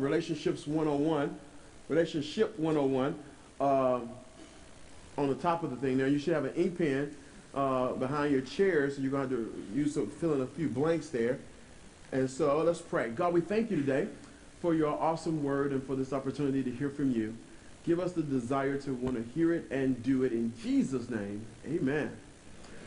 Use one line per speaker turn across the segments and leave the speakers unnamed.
Relationships 101, Relationship 101 on the top of the thing there. You should have an ink pen behind your chair, so you're going to have to use some, fill in a few blanks there. And so let's pray. God, we thank you today for your awesome word and for this opportunity to hear from you. Give us the desire to want to hear it and do it in Jesus' name. Amen.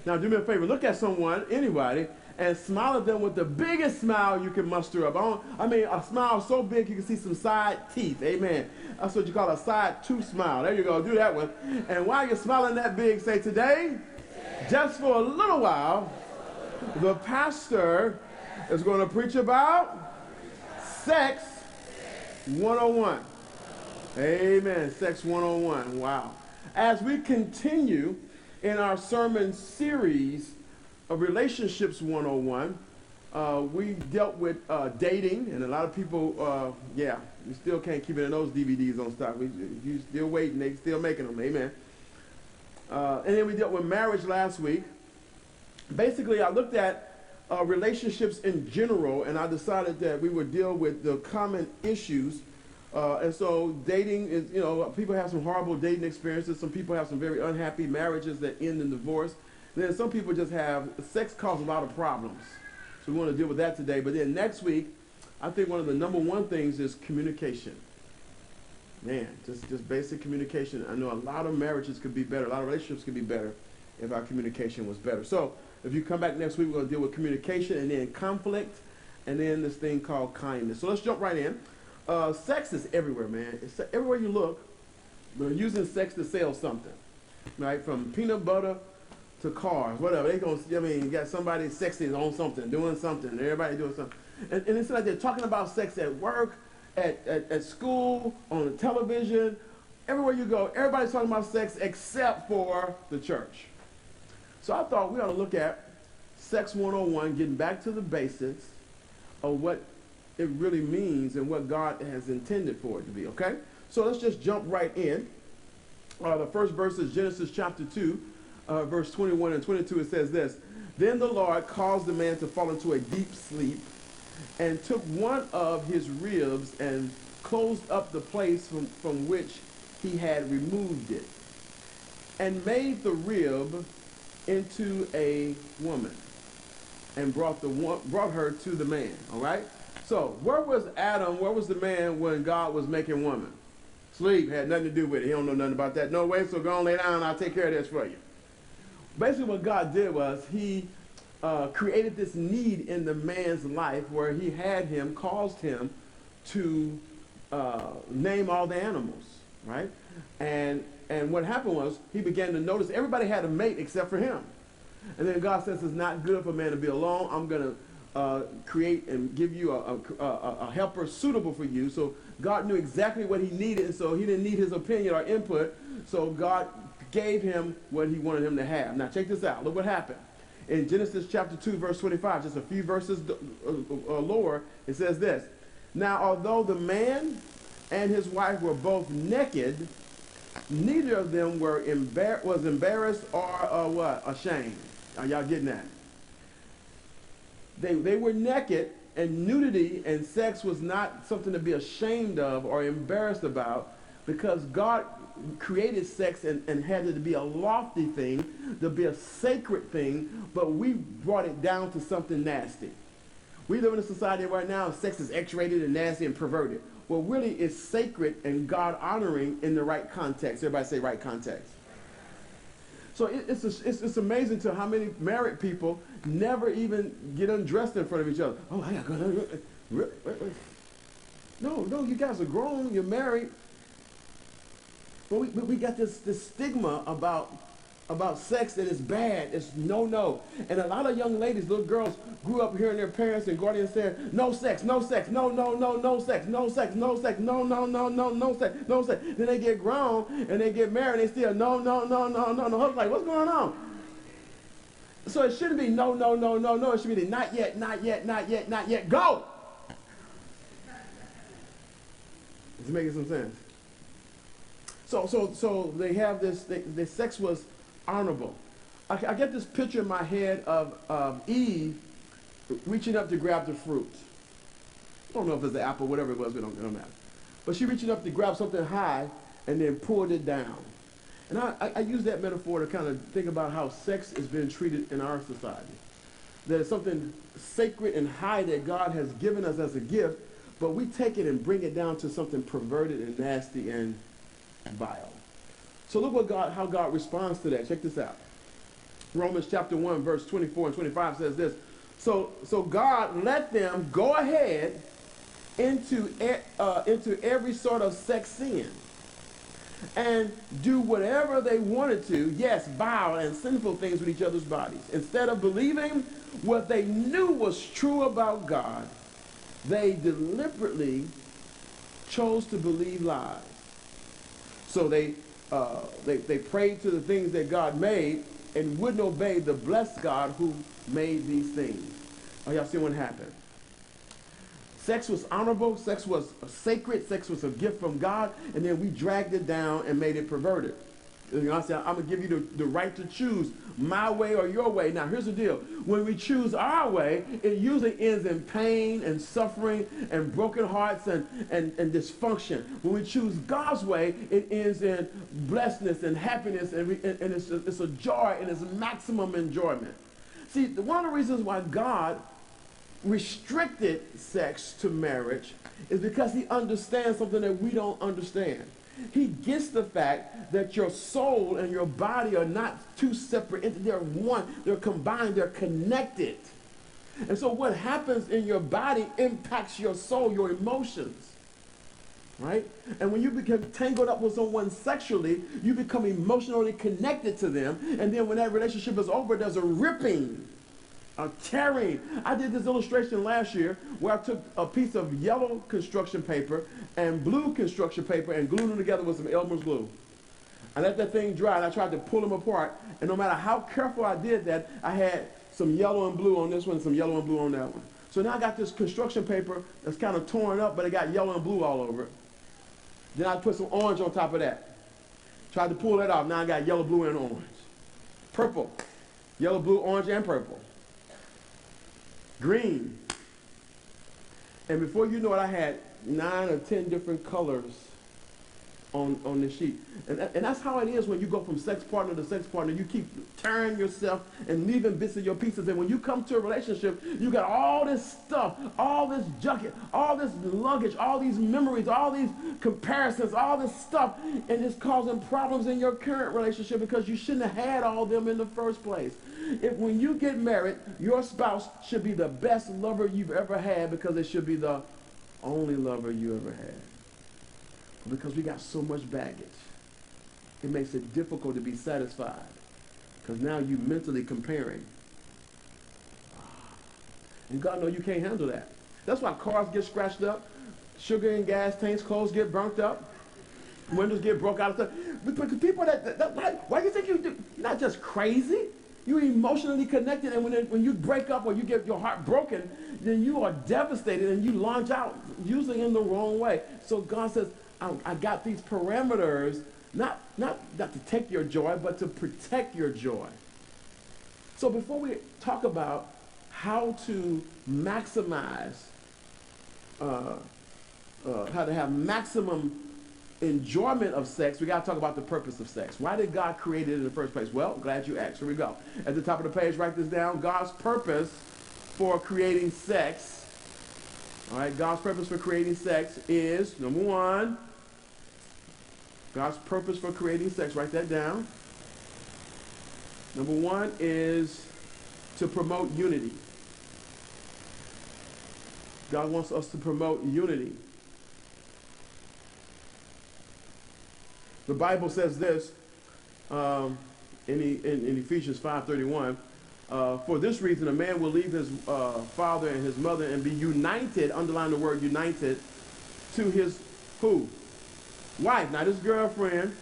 Now, do me a favor. Look at someone, anybody, and smile at them with the biggest smile you can muster up. I mean, a smile so big you can see some side teeth. Amen. That's what you call a side tooth smile. There you go. Do that one. And while you're smiling that big, say, today, just for a little while, the pastor is going to preach about Sex 101. Amen. Sex 101. Wow. As we continue in our sermon series of Relationships 101, we dealt with dating, and a lot of people, we still can't keep it in those DVDs on stock. You still waiting, they still making them. Amen. And then we dealt with marriage last week. Basically, I looked at relationships in general, and I decided that we would deal with the common issues. And so dating is, people have some horrible dating experiences. Some people have some very unhappy marriages that end in divorce. And then some people just have, sex causes a lot of problems. So we want to deal with that today. But then next week, I think one of the number one things is communication. Man, just basic communication. I know a lot of marriages could be better. A lot of relationships could be better if our communication was better. So if you come back next week, we're going to deal with communication and then conflict and then this thing called kindness. So let's jump right in. Sex is everywhere, man. It's everywhere you look. We're using sex to sell something, right? From peanut butter to cars, whatever. You got somebody sexy on something, doing something, everybody doing something. And it's like they're talking about sex at work, at school, on the television. Everywhere you go, everybody's talking about sex except for the church. So I thought we ought to look at Sex 101, getting back to the basics of what it really means and what God has intended for it to be, okay? So let's just jump right in. The first verse is Genesis chapter 2, verse 21 and 22. It says this: Then the Lord caused the man to fall into a deep sleep and took one of his ribs and closed up the place from which he had removed it and made the rib into a woman and brought her to the man, all right? So, where was Adam, where was the man when God was making woman? Sleep, had nothing to do with it. He don't know nothing about that. No way, so go on, lay down, I'll take care of this for you. Basically what God did was he created this need in the man's life where he had him, caused him to name all the animals, right? And what happened was he began to notice everybody had a mate except for him. And then God says it's not good for man to be alone. I'm going to create and give you a helper suitable for you. So God knew exactly what he needed, and so he didn't need his opinion or input. So God gave him what he wanted him to have. Now check this out. Look what happened. In Genesis chapter 2, verse 25, just a few verses lower, it says this: Now although the man and his wife were both naked, neither of them was embarrassed or ashamed. Are y'all getting that? They were naked, and nudity and sex was not something to be ashamed of or embarrassed about, because God created sex and had it to be a lofty thing, to be a sacred thing, but we brought it down to something nasty. We live in a society right now, sex is X-rated and nasty and perverted. Well, really, it's sacred and God-honoring in the right context. Everybody say right context. So it's amazing to how many married people never even get undressed in front of each other. Oh, I gotta go. No, you guys are grown, you're married. But we got this stigma about sex that is bad. It's no. And a lot of young ladies, little girls, grew up hearing their parents and guardians saying, no sex, no sex, no sex, no sex, no sex, no sex. Then they get grown and they get married and they still no. I was like, what's going on? So it shouldn't be no. It should be not yet, go. Is it making some sense? So they have this, the sex was honorable. I get this picture in my head of Eve reaching up to grab the fruit. I don't know if it's the apple, whatever it was, we don't matter. But she reaching up to grab something high and then pulled it down. And I use that metaphor to kind of think about how sex is being treated in our society. That it's something sacred and high that God has given us as a gift, but we take it and bring it down to something perverted and nasty and vile. So look how God responds to that. Check this out. Romans chapter 1, verse 24 and 25 says this. So God let them go ahead into every sort of sex sin and do whatever they wanted to, yes, vile and sinful things with each other's bodies. Instead of believing what they knew was true about God, they deliberately chose to believe lies. So they prayed to the things that God made and wouldn't obey the blessed God who made these things. Oh, y'all see what happened? Sex was honorable, sex was sacred, sex was a gift from God, and then we dragged it down and made it perverted. You know, I said, I'm going to give you the right to choose my way or your way. Now, here's the deal. When we choose our way, it usually ends in pain and suffering and broken hearts and dysfunction. When we choose God's way, it ends in blessedness and happiness, and it's a joy and it's maximum enjoyment. See, one of the reasons why God restricted sex to marriage is because he understands something that we don't understand. He gets the fact that your soul and your body are not two separate entities. They're one. They're combined. They're connected. And so what happens in your body impacts your soul, your emotions. Right? And when you become tangled up with someone sexually, you become emotionally connected to them. And then when that relationship is over, there's a ripping, a tearing. I did this illustration last year where I took a piece of yellow construction paper and blue construction paper and glued them together with some Elmer's glue. I let that thing dry and I tried to pull them apart. And no matter how careful I did that, I had some yellow and blue on this one, some yellow and blue on that one. So now I got this construction paper that's kind of torn up, but it got yellow and blue all over it. Then I put some orange on top of that. Tried to pull that off. Now I got yellow, blue, and orange. Purple. Yellow, blue, orange, and purple. Green. And before you know it, I had 9 or 10 different colors on the sheet. And that's how it is when you go from sex partner to sex partner. You keep tearing yourself and leaving bits of your pieces. And when you come to a relationship, you got all this stuff, all this junk, all this luggage, all these memories, all these comparisons, all this stuff, and it's causing problems in your current relationship because you shouldn't have had all of them in the first place. When you get married, your spouse should be the best lover you've ever had because it should be the only lover you ever had. Because we got so much baggage, it makes it difficult to be satisfied because now you're mentally comparing. And God knows you can't handle that. That's why cars get scratched up, sugar and gas tanks, clothes get burnt up, windows get broke out of stuff. Because people why do you think you do? You're not just crazy. You're emotionally connected, and when you break up or you get your heart broken, then you are devastated and you launch out, usually in the wrong way. So God says, I got these parameters, not to take your joy, but to protect your joy. So before we talk about how to maximize, how to have maximum enjoyment of sex, we got to talk about the purpose of sex. Why did God create it in the first place? Well, glad you asked. Here we go. At the top of the page, write this down. God's purpose for creating sex. All right, God's purpose for creating sex is, number one, God's purpose for creating sex, write that down. Number one is to promote unity. God wants us to promote unity. The Bible says this in Ephesians 5:31. For this reason, a man will leave his father and his mother and be united, underline the word united, to his who? Wife, not his girlfriend,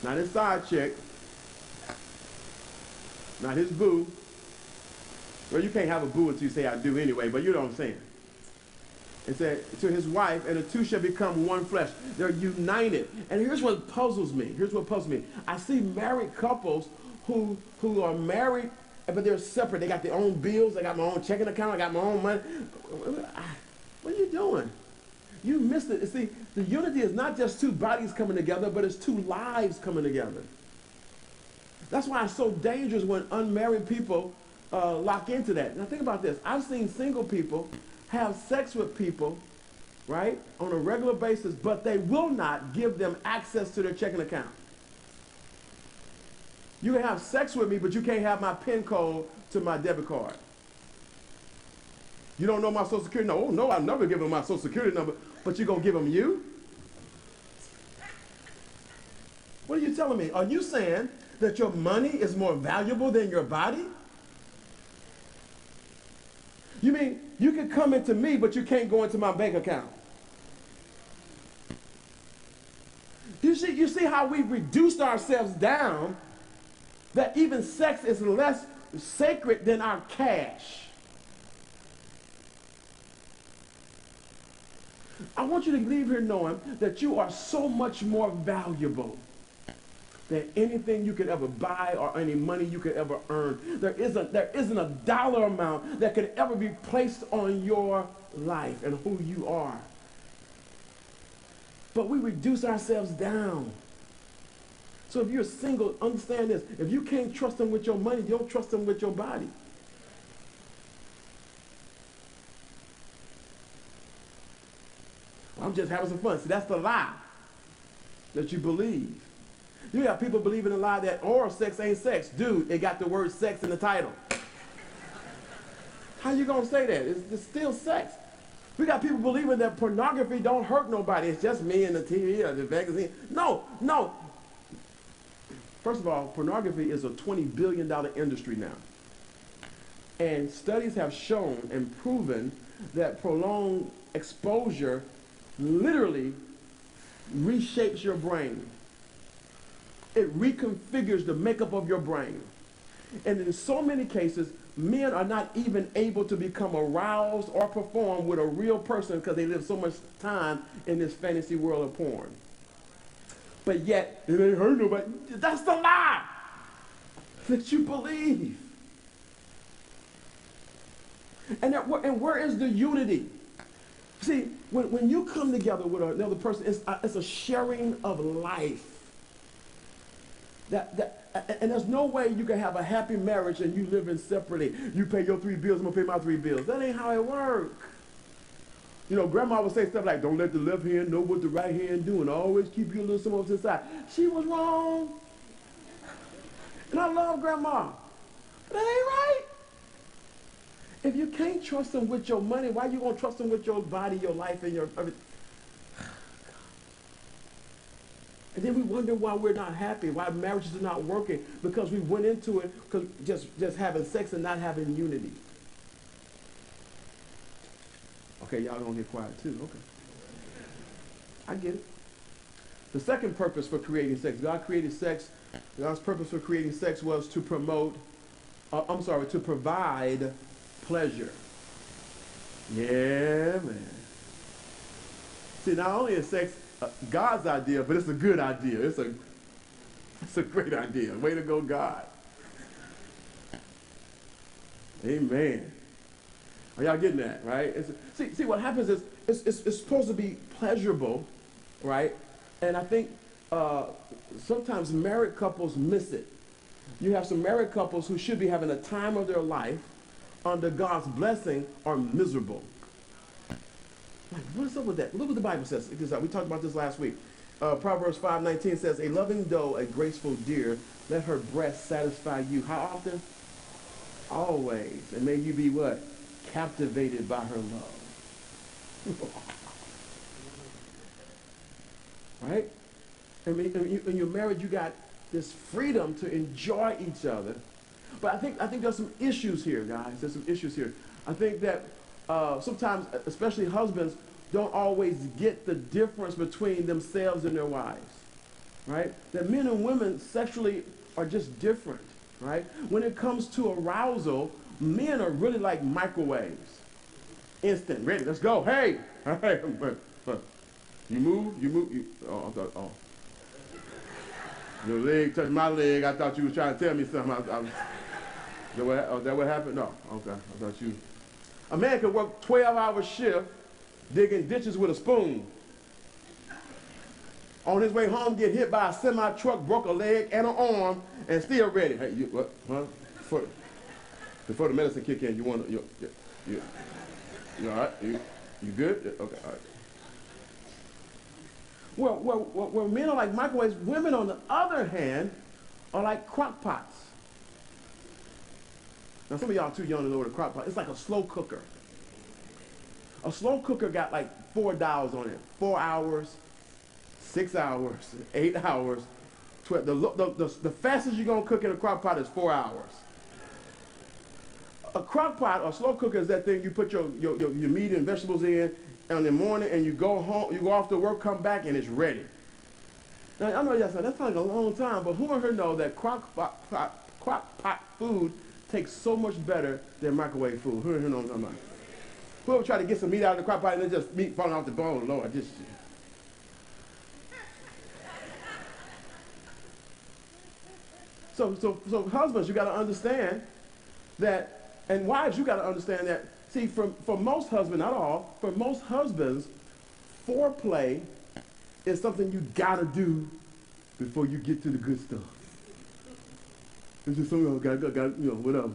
not his side chick, not his boo. Well, you can't have a boo until you say I do anyway, but you know what I'm saying. It said, to his wife, and the two shall become one flesh. They're united. And here's what puzzles me. I see married couples who are married, but they're separate. They got their own bills. I got my own checking account. I got my own money. What are you doing? You missed it. See, the unity is not just two bodies coming together, but it's two lives coming together. That's why it's so dangerous when unmarried people lock into that. Now think about this. I've seen single people have sex with people, right, on a regular basis, but they will not give them access to their checking account. You can have sex with me, but you can't have my PIN code to my debit card. You don't know my social security number? Oh, no, I'll never give them my social security number, but you're going to give them you? What are you telling me? Are you saying that your money is more valuable than your body? You mean you can come into me, but you can't go into my bank account? You see how we've reduced ourselves down, that even sex is less sacred than our cash. I want you to leave here knowing that you are so much more valuable than anything you could ever buy or any money you could ever earn. There isn't a dollar amount that could ever be placed on your life and who you are. But we reduce ourselves down. So if you're single, understand this. If you can't trust them with your money, you don't trust them with your body. I'm just having some fun. See, that's the lie that you believe. You got people believing the lie that oral sex ain't sex. Dude, it got the word sex in the title. How you going to say that? It's still sex. We got people believing that pornography don't hurt nobody. It's just me and the TV or the magazine. No. First of all, pornography is a $20 billion industry now. And studies have shown and proven that prolonged exposure literally reshapes your brain. It reconfigures the makeup of your brain. And in so many cases, men are not even able to become aroused or perform with a real person because they live so much time in this fantasy world of porn. But yet, it ain't hurt nobody. That's the lie that you believe. And where is the unity? See, when you come together with another person, it's a sharing of life. And there's no way you can have a happy marriage and you live in separately. You pay your 3 bills, I'm going to pay my 3 bills. That ain't how it works. You know, grandma would say stuff like, don't let the left hand know what the right hand do, and always keep your little something to the side. She was wrong. And I love grandma. But that ain't right. If you can't trust them with your money, why you going to trust them with your body, your life, and your everything? And then we wonder why we're not happy, why marriages are not working, because we went into it just having sex and not having unity. Okay, y'all gonna get quiet too. Okay. I get it. The second purpose for creating sex, God created sex. God's purpose for creating sex was to to provide pleasure. Yeah, man. See, not only is sex God's idea, but it's a good idea. It's a great idea. Way to go, God. Amen. Are y'all getting that, right? See, what happens is it's supposed to be pleasurable, right? And I think sometimes married couples miss it. You have some married couples who should be having the time of their life under God's blessing are miserable. Like, what's up with that? Look what the Bible says. We talked about this last week. Proverbs 5:19 says, a loving doe, a graceful deer, let her breast satisfy you. How often? Always. And may you be what? Captivated by her love. Right? And when you're married, you got this freedom to enjoy each other. But I think there's some issues here, guys. There's some issues here. I think that sometimes, especially husbands, don't always get the difference between themselves and their wives. Right? That men and women sexually are just different. Right? When it comes to arousal, men are really like microwaves. Instant, ready, let's go. Hey, hey, you move. Oh. Your leg touched my leg. I thought you was trying to tell me something. Is that what happened? No. Okay. I thought you. A man could work 12-hour shift digging ditches with a spoon. On his way home, get hit by a semi-truck, broke a leg and an arm, and still ready. Hey, you what? Huh? Before the medicine kick in, you want to, you all right? You good? Okay, all right. Well, men are like microwaves. Women, on the other hand, are like crock pots. Now, some of y'all too young to know what a crock pot is. It's like a slow cooker. A slow cooker got like 4 dials on it. 4 hours, 6 hours, 8 hours. 12. The fastest you're going to cook in a crock pot is 4 hours. A crock pot or slow cooker is that thing you put your meat and vegetables in the morning, and you go home, you go off to work, come back, and it's ready. Now, I know y'all said that's like a long time, but who in here know that crock pot food tastes so much better than microwave food? Who in here knows what I'm talking about? Whoever tried to get some meat out of the crock pot and then just meat falling off the bone, Lord, just. So husbands, you got to understand that. And wives, you got to understand that, see, for most husbands, not all, for most husbands, foreplay is something you got to do before you get to the good stuff. It's just something, whatever.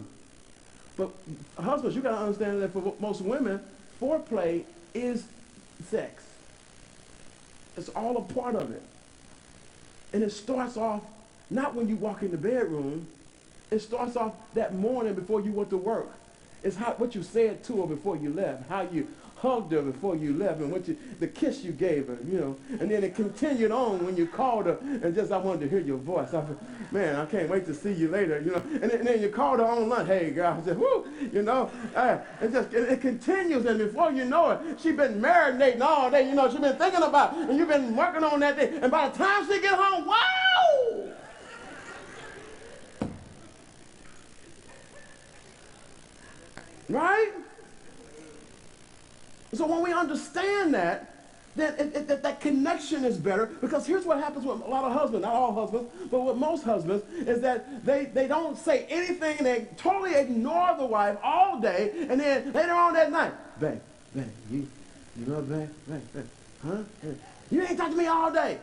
But husbands, you got to understand that for most women, foreplay is sex. It's all a part of it. And it starts off not when you walk in the bedroom. It starts off that morning before you went to work. It's what you said to her before you left, how you hugged her before you left, and the kiss you gave her, And then it continued on when you called her, and I wanted to hear your voice. I said, man, I can't wait to see you later, And then you called her on lunch. Hey, girl, I said, whoo, it continues, and before you know it, she's been marinating all day, she's been thinking about it, and you've been working on that day, and by the time she get home, wow! Right? So when we understand that, then that connection is better, because here's what happens with a lot of husbands, not all husbands, but with most husbands, is that they don't say anything, and they totally ignore the wife all day, and then later on that night, babe, you love babe, huh? You ain't talked to me all day.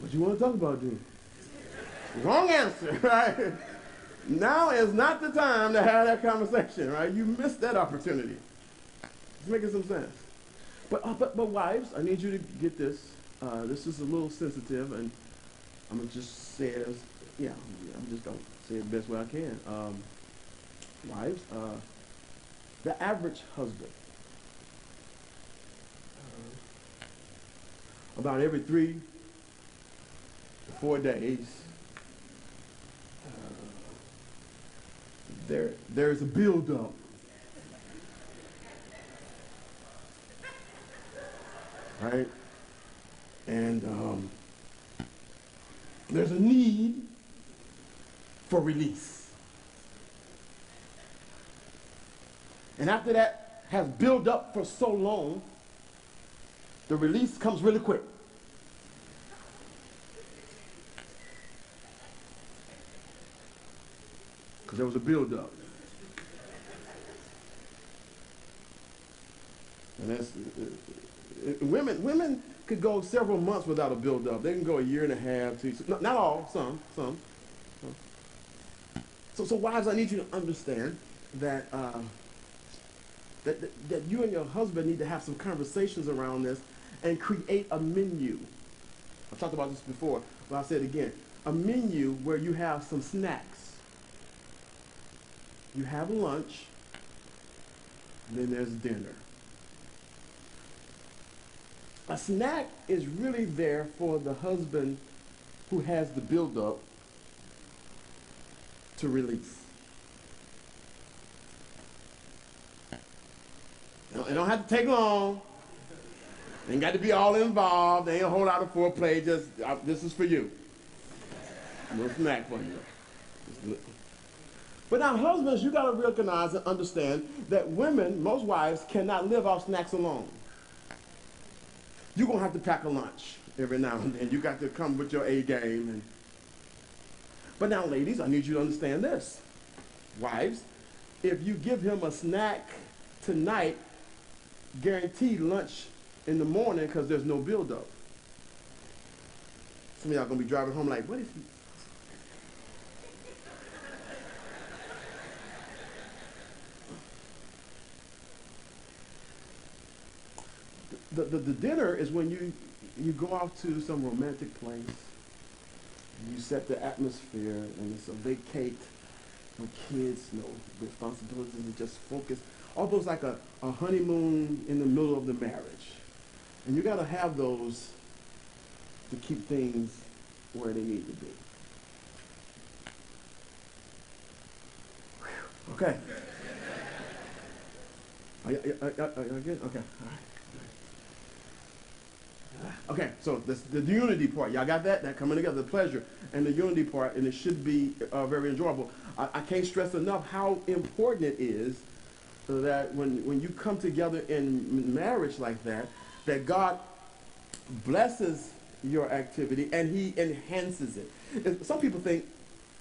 What you want to talk about, dude? Wrong answer, right? Now is not the time to have that conversation, right? You missed that opportunity. It's making some sense. But wives, I need you to get this. This is a little sensitive, and I'm going to just say it as, I'm just going to say it the best way I can. Wives, the average husband, about every 3 to 4 days, there's a build-up. Right? And there's a need for release. And after that has built up for so long, the release comes really quick. Because there was a build-up. And that's women could go several months without a build-up. They can go a year and a half, 2 years. Not all, some. So wives, I need you to understand that that you and your husband need to have some conversations around this and create a menu. I've talked about this before, but I'll say it again. A menu where you have some snacks. You have lunch, and then there's dinner. A snack is really there for the husband who has the build-up to release. It don't have to take long. Ain't got to be all involved. There ain't a whole lot of foreplay. Just this is for you. A little snack for you. But now, husbands, you got to recognize and understand that women, most wives, cannot live off snacks alone. You're going to have to pack a lunch every now and then. You got to come with your A game. But now, ladies, I need you to understand this. Wives, if you give him a snack tonight, guaranteed lunch in the morning because there's no buildup. Some of y'all gonna be driving home like, what is he? The dinner is when you go off to some romantic place and you set the atmosphere and it's a vacate, no kids, no responsibilities, and just focus. Almost like a honeymoon in the middle of the marriage. And you gotta have those to keep things where they need to be. Whew. Okay. Are you good? Okay. All right. Okay, so the unity part, y'all got that? That coming together, the pleasure and the unity part, and it should be very enjoyable. I can't stress enough how important it is that when you come together in marriage like that, that God blesses your activity and he enhances it. And some people think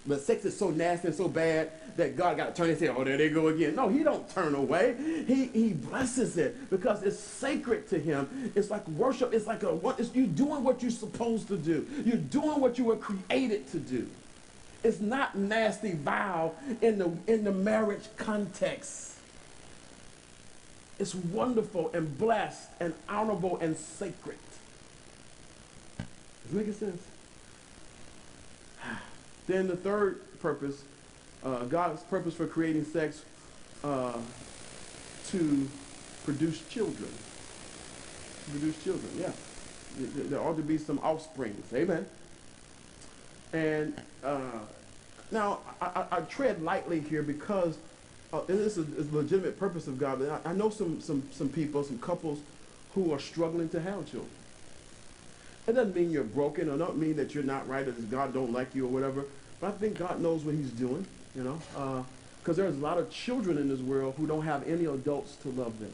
that sex is so nasty and so bad that God got to turn his head, oh, there they go again. No, he don't turn away. He blesses it because it's sacred to him. It's like worship. It's like you're doing what you're supposed to do. You're doing what you were created to do. It's not nasty, vile in the marriage context. It's wonderful and blessed and honorable and sacred. Does it make sense? Then the third purpose, God's purpose for creating sex to produce children. To produce children, yeah. There ought to be some offsprings. Amen. And now I tread lightly here because this is a legitimate purpose of God. I know some people, some couples who are struggling to have children. It doesn't mean you're broken, or don't mean that you're not right, or that God don't like you, or whatever. But I think God knows what he's doing, you know. Because there's a lot of children in this world who don't have any adults to love them.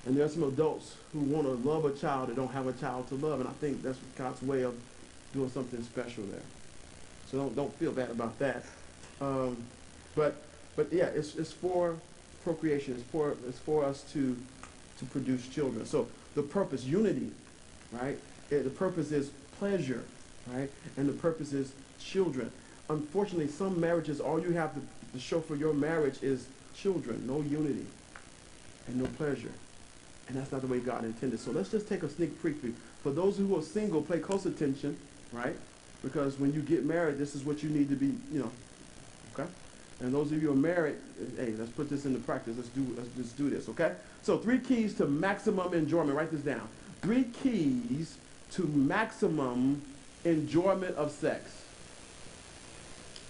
And there are some adults who want to love a child that don't have a child to love. And I think that's God's way of doing something special there. So don't feel bad about that. But yeah, it's for procreation. It's for us to produce children. So the purpose, unity, right? The purpose is pleasure, right? And the purpose is children. Unfortunately, some marriages, all you have to show for your marriage is children, no unity and no pleasure. And that's not the way God intended. So let's just take a sneak preview. For those who are single, pay close attention, right? Because when you get married, this is what you need to be, you know, okay? And those of you who are married, hey, let's put this into practice. Let's just do this, okay? So 3 keys to maximum enjoyment. Write this down. 3 keys to maximum enjoyment of sex.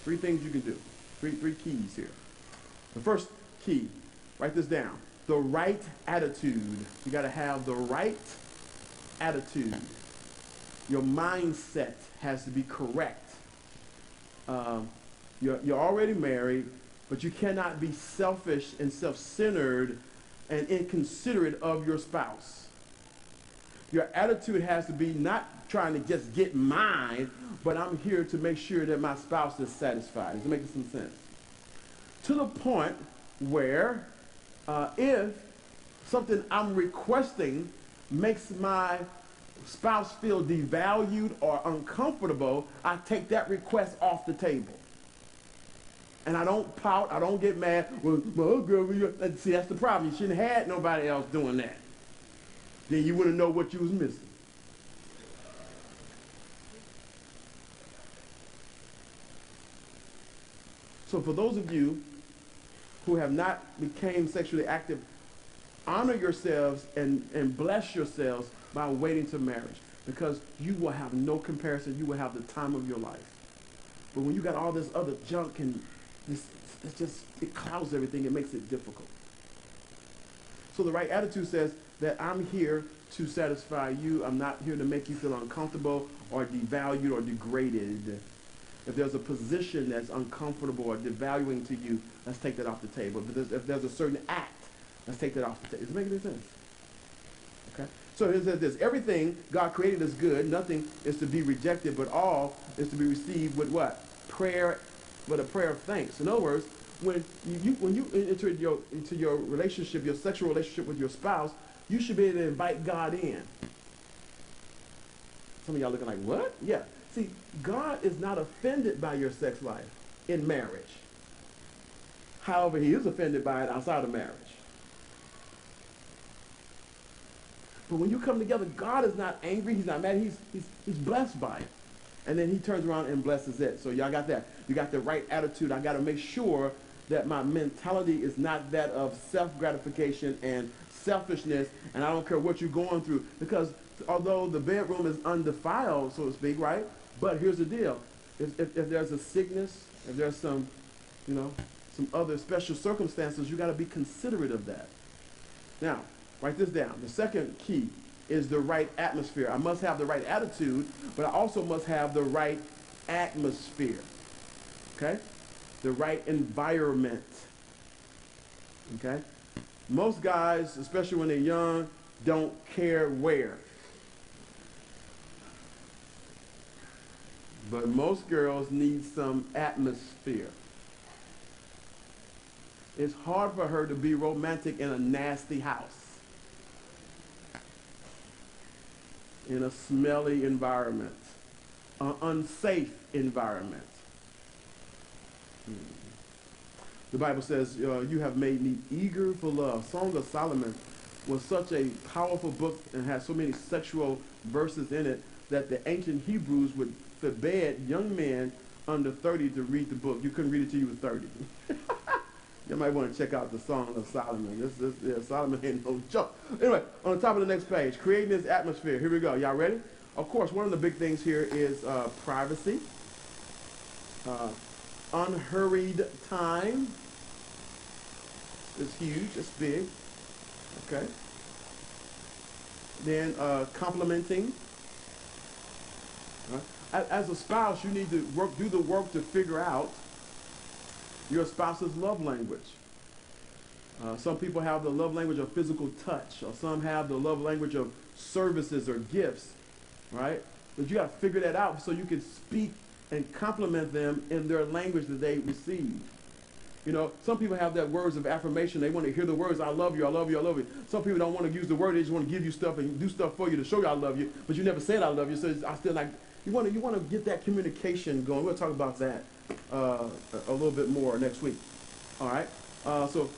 3 things you can do. Three keys here. The first key, write this down. The right attitude. You got to have the right attitude. Your mindset has to be correct. You're already married, but you cannot be selfish and self-centered and inconsiderate of your spouse. Your attitude has to be not trying to just get mine, but I'm here to make sure that my spouse is satisfied. Does it make some sense? To the point where if something I'm requesting makes my spouse feel devalued or uncomfortable, I take that request off the table. And I don't pout, I don't get mad. Well, girl, see, that's the problem. You shouldn't have had nobody else doing that. Then you wouldn't know what you was missing. So for those of you who have not became sexually active, honor yourselves and bless yourselves by waiting to marriage, because you will have no comparison. You will have the time of your life. But when you got all this other junk and it clouds everything, it makes it difficult. So the right attitude says that I'm here to satisfy you. I'm not here to make you feel uncomfortable or devalued or degraded. If there's a position that's uncomfortable or devaluing to you, let's take that off the table. If there's a certain act, let's take that off the table. Does it make any sense? Okay? So it says this: everything God created is good. Nothing is to be rejected, but all is to be received with what? Prayer, with a prayer of thanks. In other words, when you enter into your relationship, your sexual relationship with your spouse, you should be able to invite God in. Some of y'all looking like, what? Yeah. See, God is not offended by your sex life in marriage. However, he is offended by it outside of marriage. But when you come together, God is not angry. He's not mad. He's blessed by it. And then he turns around and blesses it. So y'all got that. You got the right attitude. I got to make sure that my mentality is not that of self-gratification and selfishness, and I don't care what you're going through. Because although the bedroom is undefiled, so to speak, right? But here's the deal. If there's a sickness, if there's some, some other special circumstances, you got to be considerate of that. Now, write this down. The second key is the right atmosphere. I must have the right attitude, but I also must have the right atmosphere. Okay? The right environment. Okay? Most guys, especially when they're young, don't care where. But most girls need some atmosphere. It's hard for her to be romantic in a nasty house, in a smelly environment, an unsafe environment. The Bible says, you have made me eager for love. Song of Solomon was such a powerful book and has so many sexual verses in it that the ancient Hebrews would forbid young men under 30 to read the book. You couldn't read it till you were 30. You might want to check out the Song of Solomon. Solomon ain't no joke. Anyway, on the top of the next page, creating this atmosphere. Here we go. Y'all ready? Of course, one of the big things here is privacy. Unhurried time. It's huge. It's big. Okay. Then complimenting. As a spouse, you need to do the work to figure out your spouse's love language. Some people have the love language of physical touch, or some have the love language of services or gifts, right? But you got to figure that out so you can speak and compliment them in their language that they receive. Some people have that words of affirmation. They want to hear the words, I love you, I love you, I love you. Some people don't want to use the word. They just want to give you stuff and do stuff for you to show you I love you, but you never said I love you, so I still like, you want to get that communication going. We'll talk about that a little bit more next week. All right? So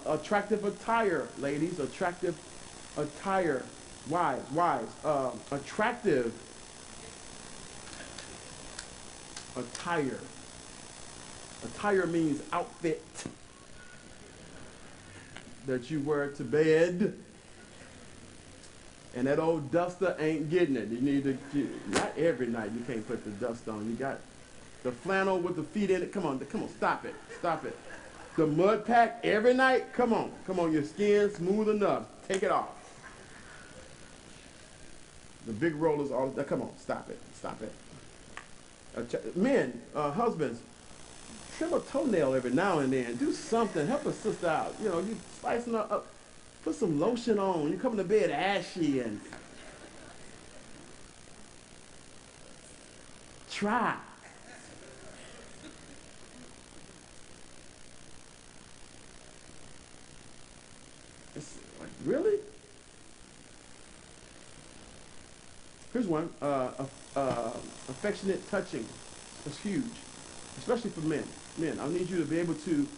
attractive attire, ladies. Attractive attire. Wives. Attractive attire. Attire means outfit that you wear to bed. And that old duster ain't getting it. You need to, not every night you can't put the dust on. You got the flannel with the feet in it. Come on, stop it. The mud pack every night. Come on, your skin's smooth enough. Take it off. The big rollers, all that. Come on, stop it. Men, husbands, trim a toenail every now and then. Do something. Help a sister out. You slicing her up. Put some lotion on. You come to bed ashy and try. It's like, really? Here's one. Affectionate touching. It's huge, especially for men. Men, I need you to be able to,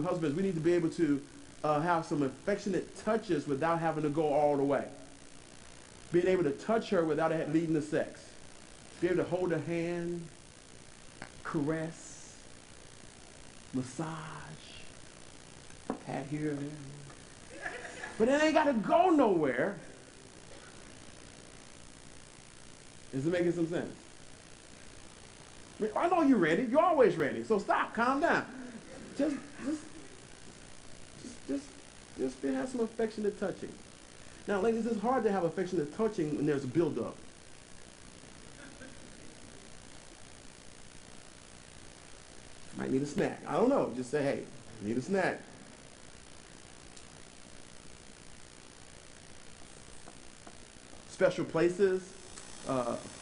husbands, we need to be able to have some affectionate touches without having to go all the way. Being able to touch her without it leading to sex. Be able to hold her hand, caress, massage, pat here and there. But it ain't got to go nowhere. Is it making some sense? I know you're ready. You're always ready. So stop. Calm down. Just have some affectionate touching. Now, ladies, it's hard to have affectionate touching when there's a buildup. Might need a snack. I don't know. Just say, hey, need a snack. Special places,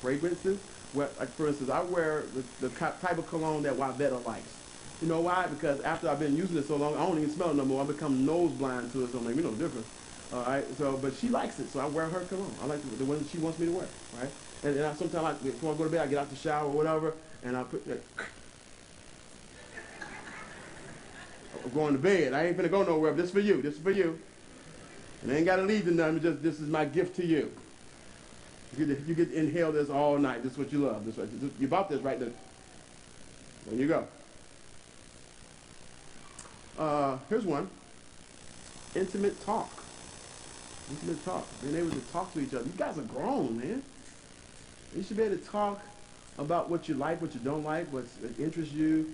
fragrances. Like for instance, I wear the type of cologne that Wabetta likes. You know why? Because after I've been using it so long, I don't even smell it no more. I become nose blind to it, so it make me no difference. All right. So, but she likes it, so I wear her cologne. I like the one that she wants me to wear. Right. And I, sometimes before I go to bed, I get out the shower or whatever, and I put. I'm going to bed. I ain't finna go nowhere. This is for you. This is for you. And I ain't got to leave to nothing. Just this is my gift to you. You get to inhale this all night. This is what you love. This, you bought this right there. There you go. Here's one. Intimate talk. Intimate talk. Being able to talk to each other. You guys are grown, man. You should be able to talk about what you like, what you don't like, what interests you,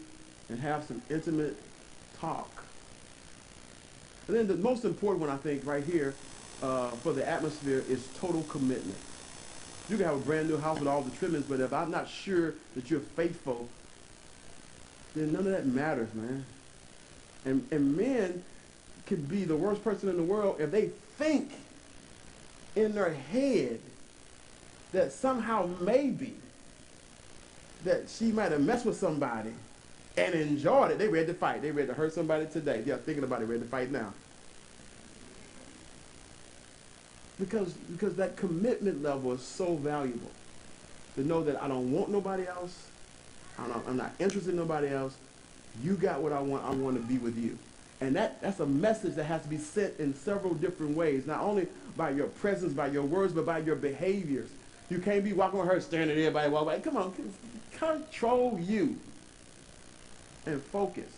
and have some intimate talk. And then the most important one, I think, right here for the atmosphere is total commitment. You can have a brand new house with all the trimmings, but if I'm not sure that you're faithful, then none of that matters, man. And men could be the worst person in the world if they think in their head that somehow maybe that she might have messed with somebody and enjoyed it. They ready to fight. They ready to hurt somebody today. They're thinking about it, ready to fight now. Because that commitment level is so valuable. To know that I don't want nobody else. I'm not interested in nobody else. You got what I want to be with you. And that's a message that has to be sent in several different ways. Not only by your presence, by your words, but by your behaviors. You can't be walking with her staring at everybody while like, come on, control you. And focus.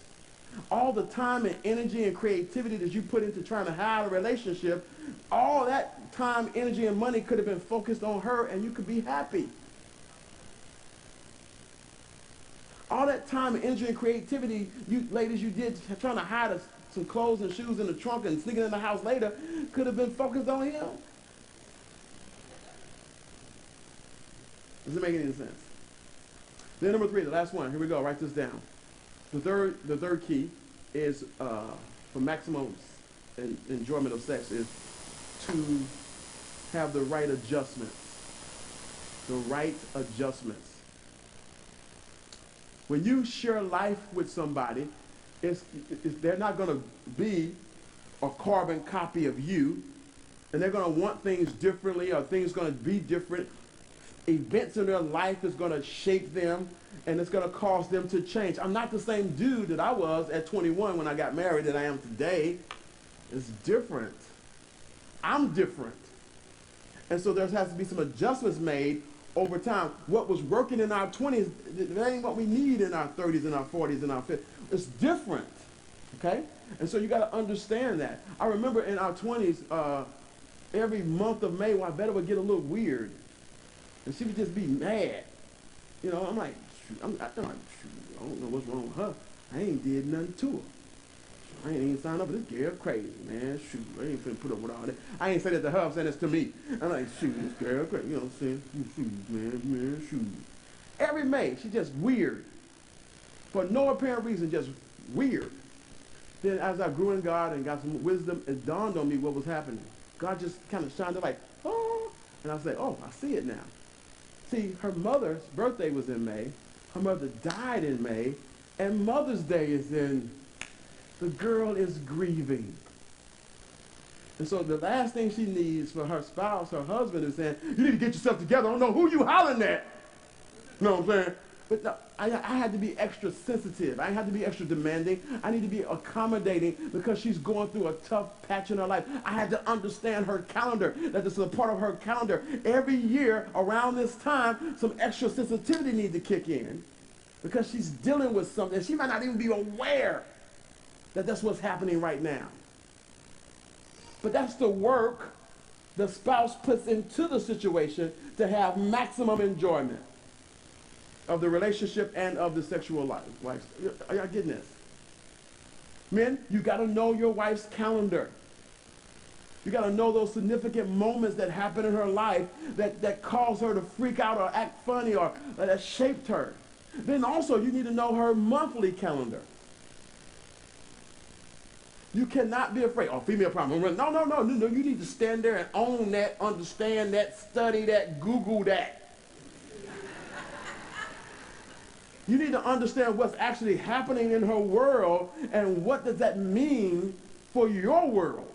All the time and energy and creativity that you put into trying to have a relationship, all that time, energy, and money could have been focused on her and you could be happy. All that time and energy and creativity, you ladies, you did trying to hide some clothes and shoes in the trunk and sneaking in the house later, could have been focused on him. Does it make any sense? Then number 3, the last one. Here we go. Write this down. The third key is for maximum enjoyment of sex is to have the right adjustments. The right adjustments. When you share life with somebody, they're not going to be a carbon copy of you, and they're going to want things differently, or things going to be different. Events in their life is going to shape them, and it's going to cause them to change. I'm not the same dude that I was at 21 when I got married that I am today. It's different. I'm different. And so there has to be some adjustments made over time. What was working in our 20s, that ain't what we need in our 30s and our 40s and our 50s. It's different, okay? And so you got to understand that. I remember in our 20s, every month of May, Wybetta would get a little weird. And she would just be mad. You know, I'm like, I don't know what's wrong with her. I ain't did nothing to her. I ain't even signed up for this girl crazy, man. Shoot, I ain't finna put up with all that. I ain't saying that to her, I'm saying this to me. I'm like, shoot, this girl crazy. You know what I'm saying? Shoot, man, shoot. Every May, she's just weird. For no apparent reason, just weird. Then as I grew in God and got some wisdom, it dawned on me what was happening. God just kind of shined it like, oh. And I said, oh, I see it now. See, her mother's birthday was in May. Her mother died in May. And Mother's Day is in. The girl is grieving. And so the last thing she needs for her spouse, her husband, is saying, you need to get yourself together. I don't know who you hollering at. You know what I'm saying? But no, I had to be extra sensitive. I had to be extra demanding. I need to be accommodating because she's going through a tough patch in her life. I had to understand her calendar, that this is a part of her calendar. Every year around this time, some extra sensitivity needs to kick in because she's dealing with something. She might not even be aware that that's what's happening right now. But that's the work the spouse puts into the situation to have maximum enjoyment of the relationship and of the sexual life. Are y'all getting this? Men, you got to know your wife's calendar. You got to know those significant moments that happen in her life that cause her to freak out or act funny or that shaped her. Then also you need to know her monthly calendar. You cannot be afraid. Oh, female problem. No. You need to stand there and own that, understand that, study that, Google that. You need to understand what's actually happening in her world and what does that mean for your world.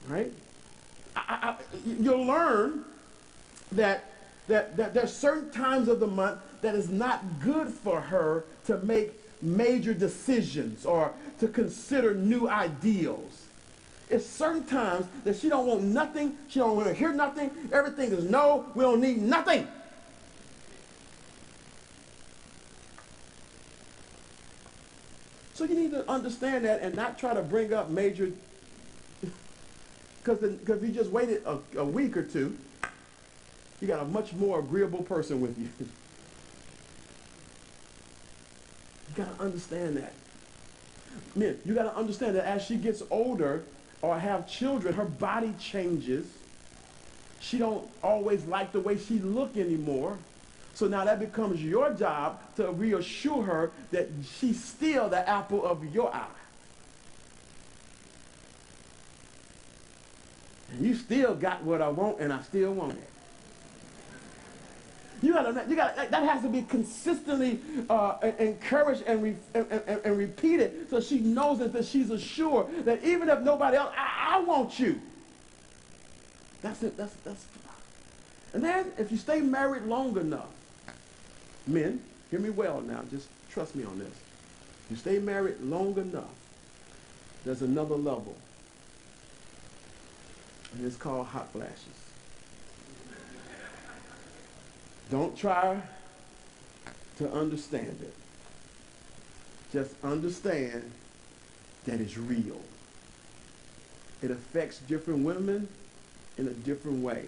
right? You'll learn that there's certain times of the month that is not good for her to make major decisions or to consider new ideals. It's certain times that she don't want nothing, she don't want to hear nothing, everything is no, we don't need nothing. So you need to understand that and not try to bring up major, because if you just waited a week or two, you got a much more agreeable person with you. You got to understand that. Men, you got to understand that as she gets older or have children, her body changes. She don't always like the way she look anymore. So now that becomes your job to reassure her that she's still the apple of your eye. And you still got what I want, and I still want it. That has to be consistently encouraged and repeated, so she knows that she's assured that even if nobody else, I want you. That's it. That's. And then if you stay married long enough, men, hear me well now. Just trust me on this. You stay married long enough, there's another level, and it's called hot flashes. Don't try to understand it. Just understand that it's real. It affects different women in a different way.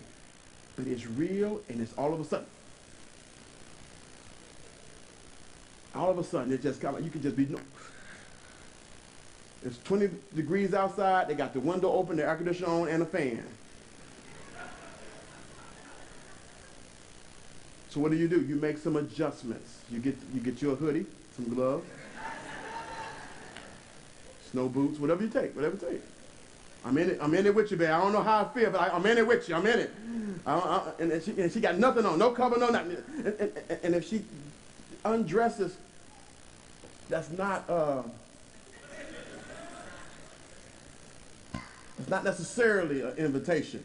But it's real, and it's all of a sudden. All of a sudden, it just comes. You can just be, no. It's 20 degrees outside. They got the window open, the air conditioner on, and a fan. So what do? You make some adjustments. You get you a hoodie, some gloves, snow boots, whatever you take, I'm in it with you, babe. I don't know how I feel, but I'm in it with you. I'm in it. And she got nothing on, no cover, no nothing. And if she undresses, that's not it's not necessarily an invitation.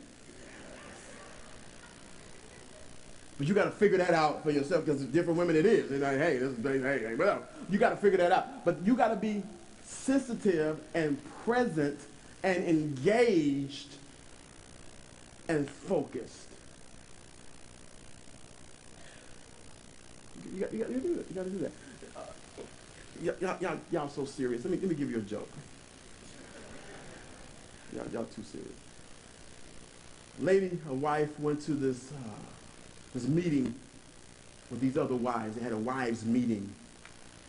But you got to figure that out for yourself, because different women it is. They're like, hey, this is, hey, whatever. You got to figure that out. But you got to be sensitive and present and engaged and focused. You got to do that. You got to do that. Y'all so serious. Let me give you a joke. Y'all too serious. Lady, a wife, went to this meeting with these other wives. They had a wives meeting,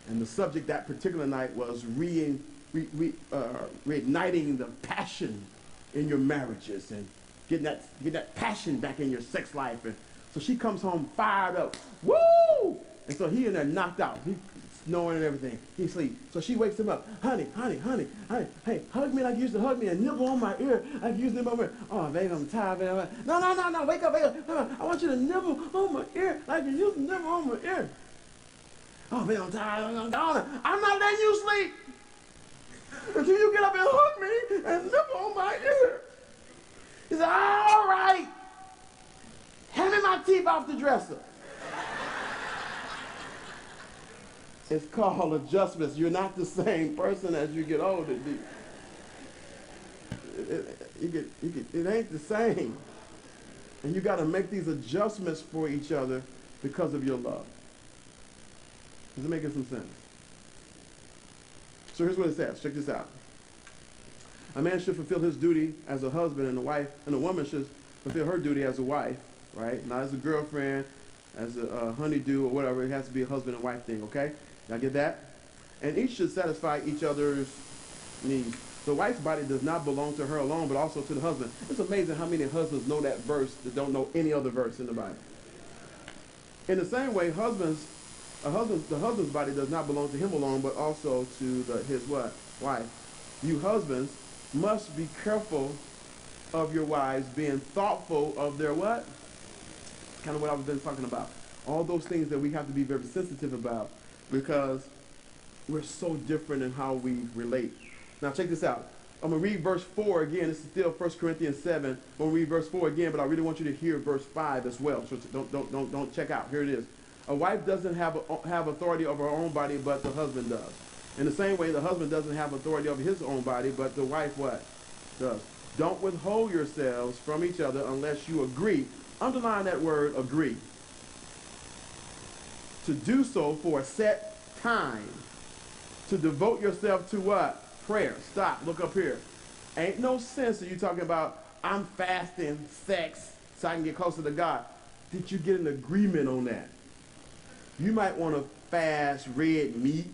and the subject that particular night was reigniting the passion in your marriages and getting that passion back in your sex life. And so she comes home fired up, woo! And so he in there knocked out. He's snoring and everything. He sleeps. So she wakes him up. Honey, hey, hug me like you used to hug me and nibble on my ear like you used to nibble on my ear. Oh, baby, I'm tired, baby. No, wake up. I want you to nibble on my ear like you used to nibble on my ear. Oh, baby, I'm tired. I'm not letting you sleep until you get up and hug me and nibble on my ear. He said, all right. Hand me my teeth off the dresser. It's called adjustments. You're not the same person as you get older. It ain't the same. And you got to make these adjustments for each other because of your love. Is it making some sense? So here's what it says. Check this out. A man should fulfill his duty as a husband, and a woman should fulfill her duty as a wife, right? Not as a girlfriend, as a honeydew or whatever. It has to be a husband and wife thing, okay? Y'all get that? And each should satisfy each other's needs. The wife's body does not belong to her alone, but also to the husband. It's amazing how many husbands know that verse that don't know any other verse in the Bible. In the same way, the husband's body does not belong to him alone, but also to his what? Wife. You husbands must be careful of your wives, being thoughtful of their what? Kind of what I've been talking about. All those things that we have to be very sensitive about, because we're so different in how we relate. Now check this out. I'm going to read verse 4 again. This is still 1 Corinthians 7. I'm going to read verse 4 again, but I really want you to hear verse 5 as well. So don't check out. Here it is. A wife doesn't have authority over her own body, but the husband does. In the same way, the husband doesn't have authority over his own body, but the wife what? Does. Don't withhold yourselves from each other unless you agree. Underline that word, agree. To do so for a set time. To devote yourself to what? Prayer. Stop. Look up here. Ain't no sense of you talking about, I'm fasting, sex, so I can get closer to God. Did you get an agreement on that? You might want to fast red meat,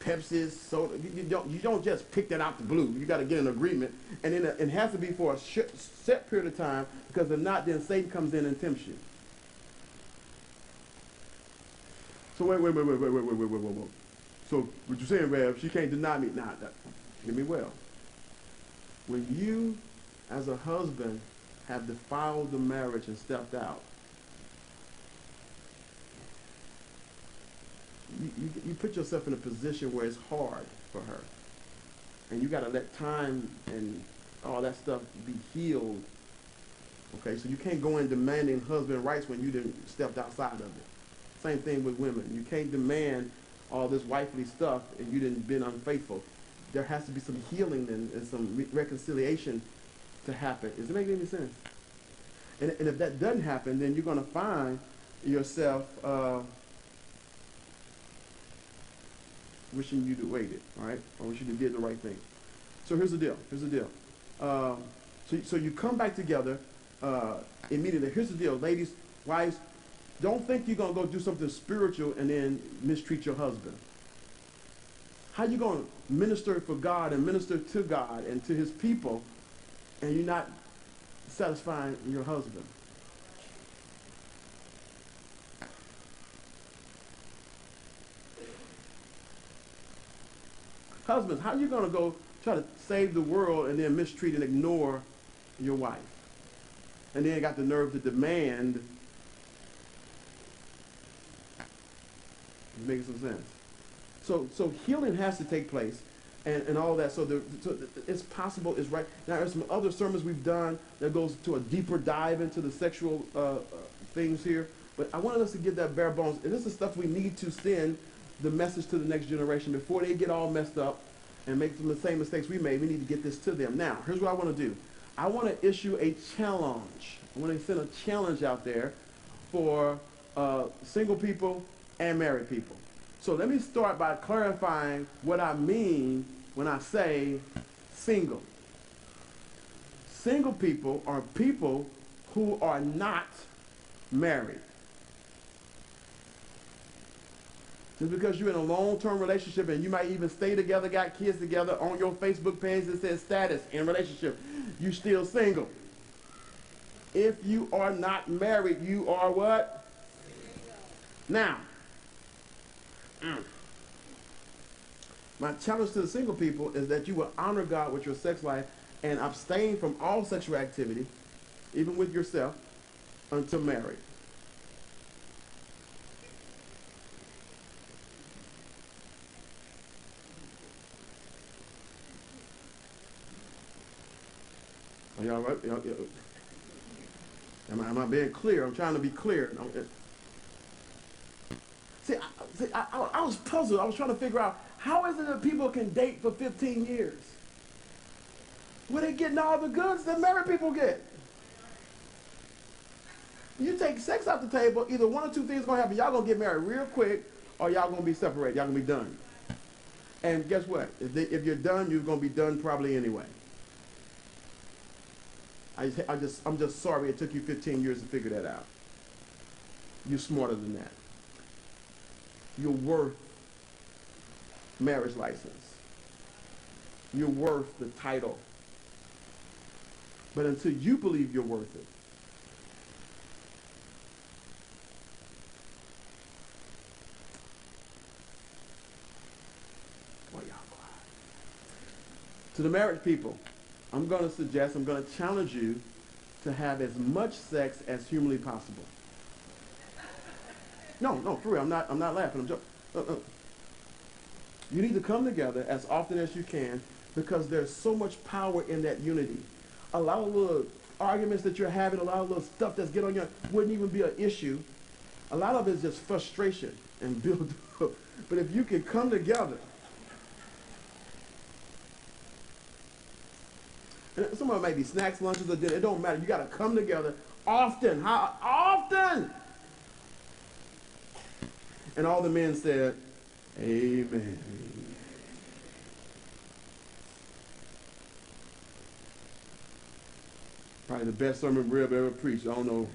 Pepsi, soda. You don't just pick that out the blue. You got to get an agreement, and then it has to be for a set period of time, because if not, then Satan comes in and tempts you. So wait. So what you're saying, Rev? She can't deny me. Nah, hear me well. When you, as a husband, have defiled the marriage and stepped out, you put yourself in a position where it's hard for her. And you got to let time and all that stuff be healed. Okay, so you can't go in demanding husband rights when you didn't stepped outside of it. Same thing with women. You can't demand all this wifely stuff and you didn't been unfaithful. There has to be some healing and some reconciliation to happen. Is it making any sense? And if that doesn't happen, then you're going to find yourself wishing you'd have waited, all right? Or wishing you did the right thing. So here's the deal. So you come back together immediately. Here's the deal, ladies, wives, don't think you're going to go do something spiritual and then mistreat your husband. How you going to minister for God and minister to God and to his people and you're not satisfying your husband? Husbands, how you going to go try to save the world and then mistreat and ignore your wife? And then got the nerve to demand. Making some sense. So healing has to take place and all that. So it's possible, it's right. Now there's some other sermons we've done that goes to a deeper dive into the sexual things here. But I wanted us to get that bare bones. And this is stuff we need to send the message to the next generation before they get all messed up and make the same mistakes we made. We need to get this to them. Now, here's what I want to do. I want to issue a challenge. I want to send a challenge out there for single people and married people. So let me start by clarifying what I mean when I say single. Single people are people who are not married. Just because you're in a long-term relationship and you might even stay together, got kids together, on your Facebook page that says status in relationship, you still single. If you are not married, you are what? Now, my challenge to the single people is that you will honor God with your sex life and abstain from all sexual activity, even with yourself, until married. Are y'all right? Am I being clear? I'm trying to be clear. See, I was puzzled. I was trying to figure out, how is it that people can date for 15 years? Where they getting all the goods that married people get? You take sex off the table, either one or two things going to happen. Y'all going to get married real quick, or y'all going to be separated. Y'all going to be done. And guess what? If you're done, you're going to be done probably anyway. I'm just sorry it took you 15 years to figure that out. You're smarter than that. You're worth marriage license. You're worth the title. But until you believe you're worth it, boy, y'all quiet. To the married people, I'm going to challenge you to have as much sex as humanly possible. No, for real. I'm not laughing. I'm joking. You need to come together as often as you can because there's so much power in that unity. A lot of little arguments that you're having, a lot of little stuff that's getting on you wouldn't even be an issue. A lot of it is just frustration and build up. But if you can come together, and some of it might be snacks, lunches, or dinner. It don't matter. You got to come together often. How often? And all the men said, amen. Probably the best sermon Rib ever preached. I don't know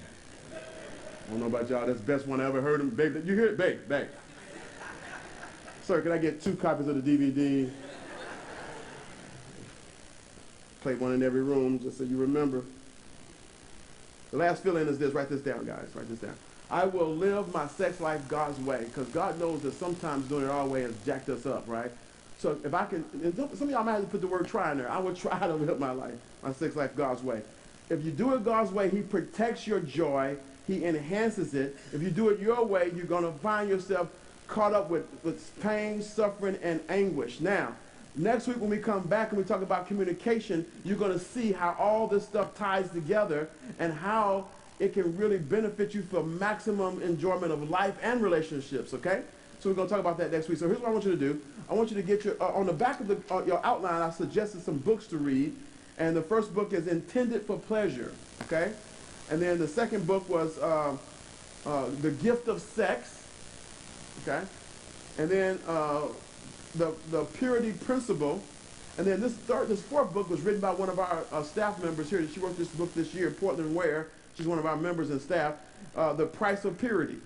about y'all. That's the best one I ever heard him. Babe, you hear it? Babe. Sir, can I get 2 copies of the DVD? Play one in every room just so you remember. The last fill-in is this. Write this down, guys. Write this down. I will live my sex life God's way, because God knows that sometimes doing it our way has jacked us up, right? So if I can, some of y'all might have to put the word try in there. I will try to live my sex life God's way. If you do it God's way, he protects your joy. He enhances it. If you do it your way, you're going to find yourself caught up with pain, suffering, and anguish. Now, next week when we come back and we talk about communication, you're going to see how all this stuff ties together and how it can really benefit you for maximum enjoyment of life and relationships, okay? So we're going to talk about that next week. So here's what I want you to do. I want you to get your, on the back of your outline, I suggested some books to read. And the first book is Intended for Pleasure, okay? And then the second book was The Gift of Sex, okay? And then the Purity Principle. And then this fourth book was written by one of our staff members here. She wrote this book this year, Portland Ware. She's one of our members and staff. The Price of Purity,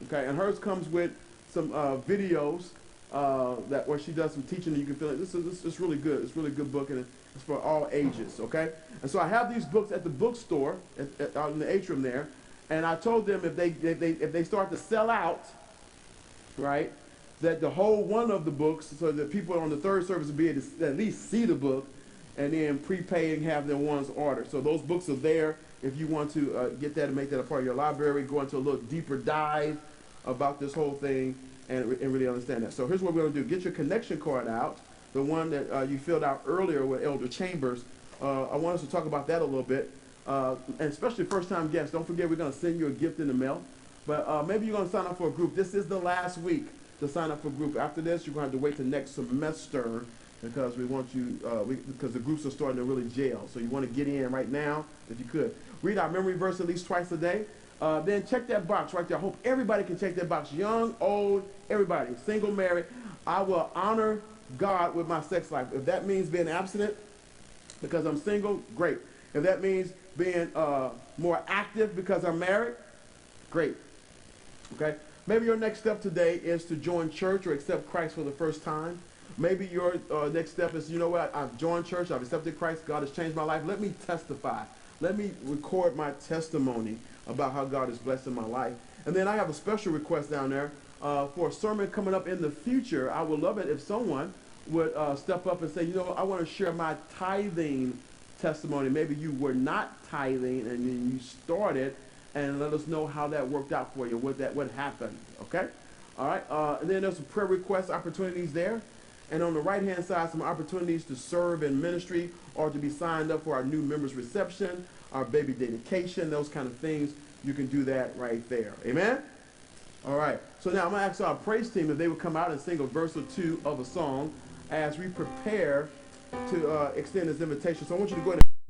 okay? And hers comes with some videos where she does some teaching, and you can feel it. This is really good. It's a really good book, and it's for all ages, okay? And so I have these books at the bookstore out in the atrium there, and I told them if they start to sell out, right, that the whole one of the books, so that people on the third service will be able to at least see the book, and then prepay and have their ones ordered. So those books are there if you want to get that and make that a part of your library, go into a little deeper dive about this whole thing and really understand that. So here's what we're going to do. Get your connection card out, the one that you filled out earlier with Elder Chambers. I want us to talk about that a little bit, and especially first-time guests. Don't forget we're going to send you a gift in the mail, but maybe you're going to sign up for a group. This is the last week to sign up for a group. After this, you're going to have to wait till next semester because we want you, because the groups are starting to really gel. So you want to get in right now if you could. Read our memory verse at least twice a day. Then check that box right there. I hope everybody can check that box. Young, old, everybody. Single, married. I will honor God with my sex life. If that means being abstinent because I'm single, great. If that means being more active because I'm married, great. Okay? Maybe your next step today is to join church or accept Christ for the first time. Maybe your next step is, you know what, I've joined church, I've accepted Christ, God has changed my life. Let me testify. Let me record my testimony about how God is blessing my life. And then I have a special request down there for a sermon coming up in the future. I would love it if someone would step up and say, you know, I want to share my tithing testimony. Maybe you were not tithing and then you started, and let us know how that worked out for you, what happened, okay? All right, and then there's some prayer request opportunities there. And on the right-hand side, some opportunities to serve in ministry or to be signed up for our new members reception, our baby dedication, those kind of things. You can do that right there. Amen? All right. So now I'm going to ask our praise team if they would come out and sing a verse or two of a song as we prepare to extend this invitation. So I want you to go ahead and